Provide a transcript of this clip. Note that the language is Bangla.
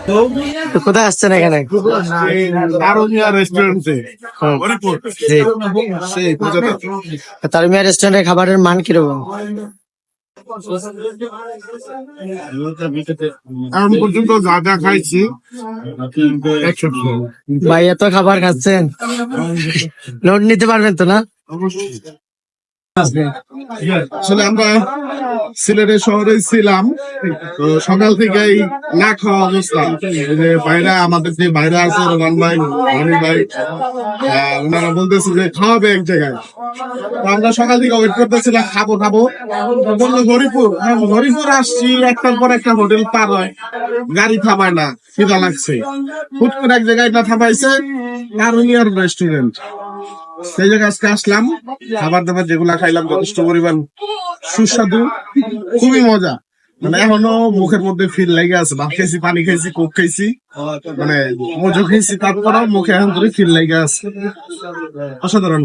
তো কোথায় আসছেন এখানে? তারুমিয়া রেস্টুরেন্টে তারুমিয়া রেস্টুরেন্টের খাবারের মান কিরকম? এখন পর্যন্ত যা যা খাইছি 100। ভাই এত খাবার খাচ্ছেন, লোড নিতে পারবেন তো না? আসলে আমরা সিলেটের শহরে ছিলাম, তো সকাল থেকেই না খাওয়া অবস্থা। এই যে ভাইরা, আমাদের যে ভাইরা আছে, রোমান ভাই, রনি ভাই, ওনারা বলতেছে যে খাওয়াবে এক জায়গায়। তো আমরা সকাল থেকে ওয়েট করতেছিলাম, খাবো খাবো। বললো হরিপুর। হরিপুর আসছি, একটার পর একটা হোটেল পার হয়, গাড়ি থামায় না, খিদা লাগছে। হুট করে এক জায়গায় না থামাইছে, তারুমিয়ার রেস্টুরেন্ট। সেই জায়গায় আজকে আসলাম, খাবার দাবার যেগুলা খাইলাম যথেষ্ট পরিমাণ সুস্বাদু, খুবই মজা। মানে এখনো মুখের মধ্যে ফিল লেগে আছে। ভাত খাইছি, পানি খাইছি, কোক খাইছি, মানে মজা খাইছি, তারপরেও মুখে এখন ধরে ফিল লেগে আছে। অসাধারণ।